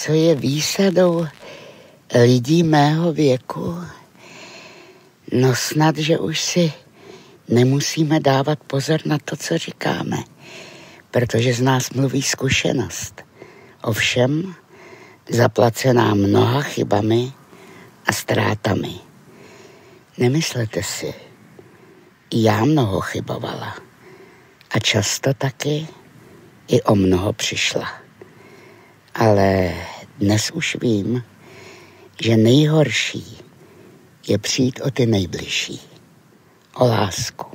co je výsadou lidí mého věku? No snad, že už si nemusíme dávat pozor na to, co říkáme, protože z nás mluví zkušenost. Ovšem, zaplacená mnoha chybami a ztrátami. Nemyslete si, já mnoho chybovala a často taky i o mnoho přišla. Ale dnes už vím, že nejhorší je přijít o ty nejbližší. O lásku,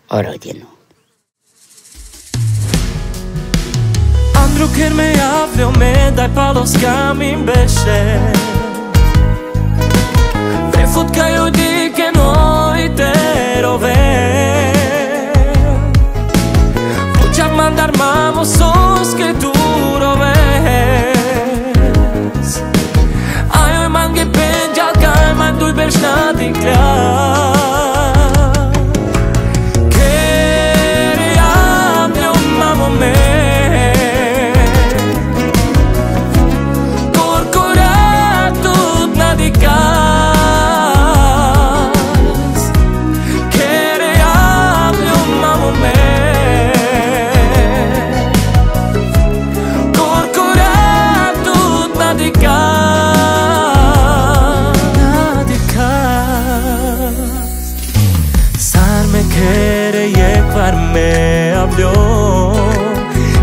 o rodinu. Andru kërme javljo me daj palos kamin beshe Ve fut ka jo dike nojte rove Puqak mandar mamo sos ke turoves Ajo e mange pen gjallka e man duj bershnat i klar me habló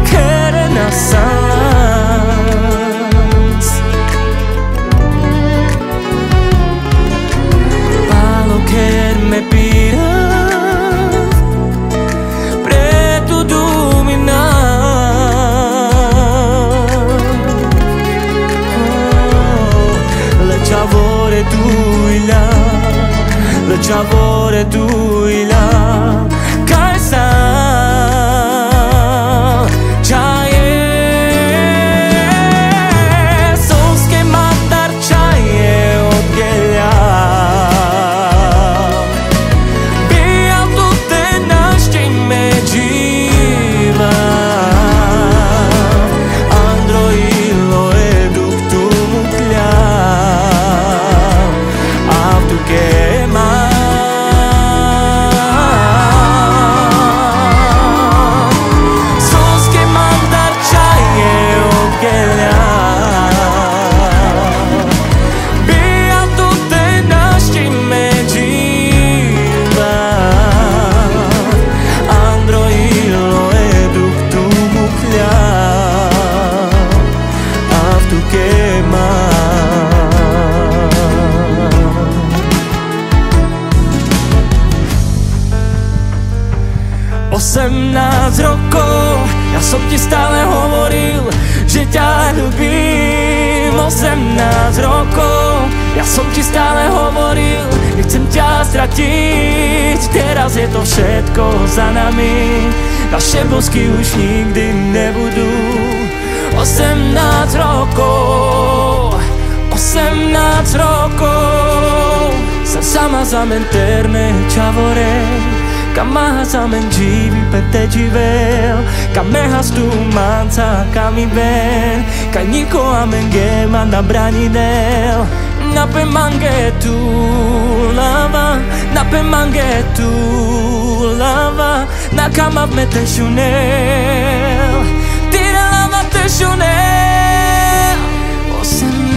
que renaissance a lo que me pida preto dominar le chavore tu ila le chavore tu ila Ja som ti stále hovoril, že ťa ľúbim 18 rokov, ja som ti stále hovoril, nechcem ťa stratiť. Teraz je to všetko za nami, naše bosky už nikdy nebudú. 18 rokov, 18 rokov, senza más mentirne chavore. Kamahasamen jivi pete jivel Kamehas tu mansa kami ben Kaniko amenge manda branidel Nape mange tu lava Nape mange tu lava Nakama mete shunel Tira lava te shunel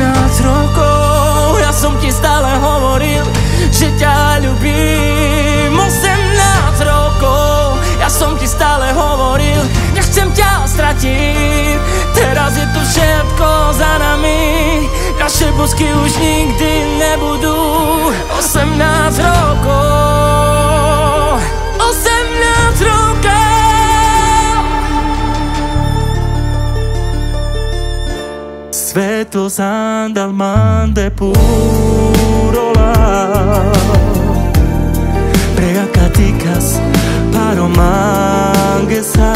18 rokov, ja som ti stále hovoril, že ťa ľúbim 18 rokov, ja som ti stále hovoril, nechcem ťa stratiť. Teraz je to všetko za nami, naše bosky už nikdy nebudú. 18 rokov, 18 rokov. Svetlo sandal mande purola Preakatikas paromangesa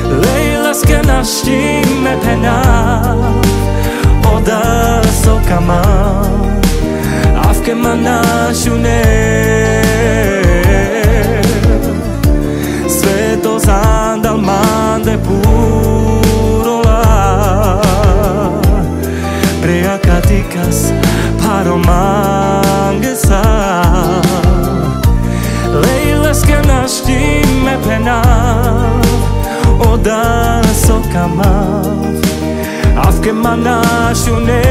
Leilas que nashtime pena Oda sokama Afke manashune Svetlo sandal mande purola scamav Av che manasciu nel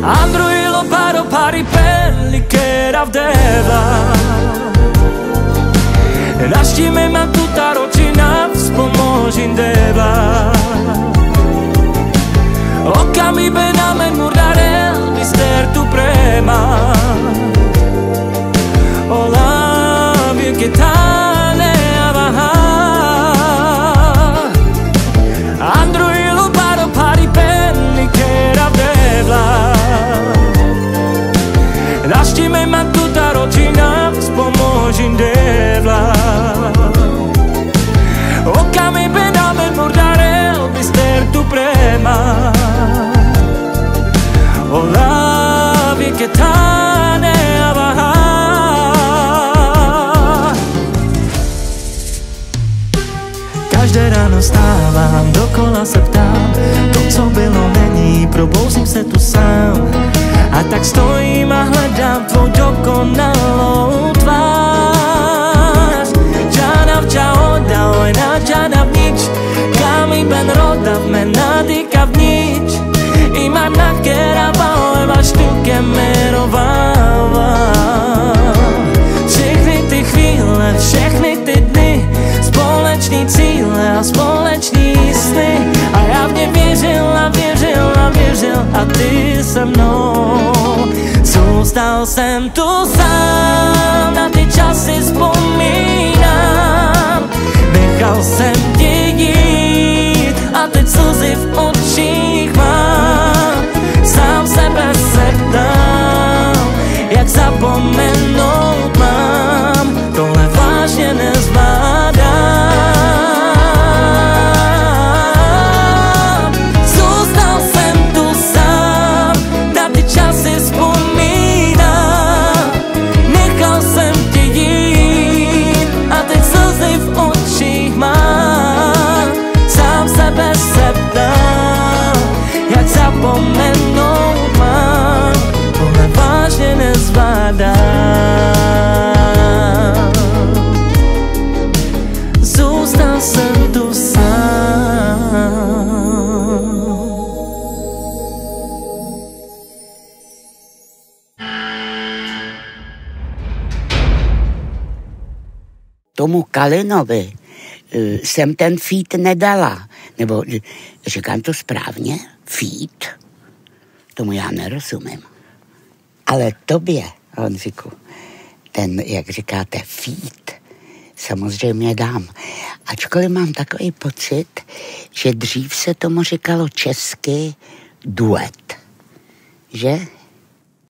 Andruilo paro pari pelli che ravdeva Raštíme ma tu tá ročina vzpomôžim deva Oka mi benamen murdarel mister tu prema Ola bien che tane avaha Andruilo paro pari pelli che ravdeva Raštíme ma tu tá ročina vzpomôžim deva Oka mi benamen murdarel mister tu prema Ola bien che tane avaha Každé ráno stávám, dokola se ptám To, co bylo, není, probouzím se tu sám A tak stojím a hledám tvou dokonalou tvář Čána vča odal, na čána vnič Kami ben rodav, mena dika vnič Ima na kera baole, vaš tu kemerovává Všechny ty chvíle, všechny ty dny Společní cíle a společní sny A já v ně věřil a věřil a věřil A ty se mnou Zůstal jsem tu sám Na ty časy vzpomínám Nechal jsem tě jít A teď slzy v očích mám Sám sebe se ptám Jak zapomenout mám Tohle vážně nezvládám Zůstal jsem tu sám Na ty časy vzpomínám Nechal jsem tě jít A teď slzy v očích mám Sám sebe se ptám Jak zapomenout mám Tohle vážně nezvládám Zůstal jsem tu sám Tomu Kalinovi jsem ten feat nedala. Nebo říkám to správně? Feat? Tomu já nerozumím. Ale tobě, Honziku, ten, jak říkáte, feat, samozřejmě dám. Ačkoliv mám takový pocit, že dřív se tomu říkalo česky duet. Že?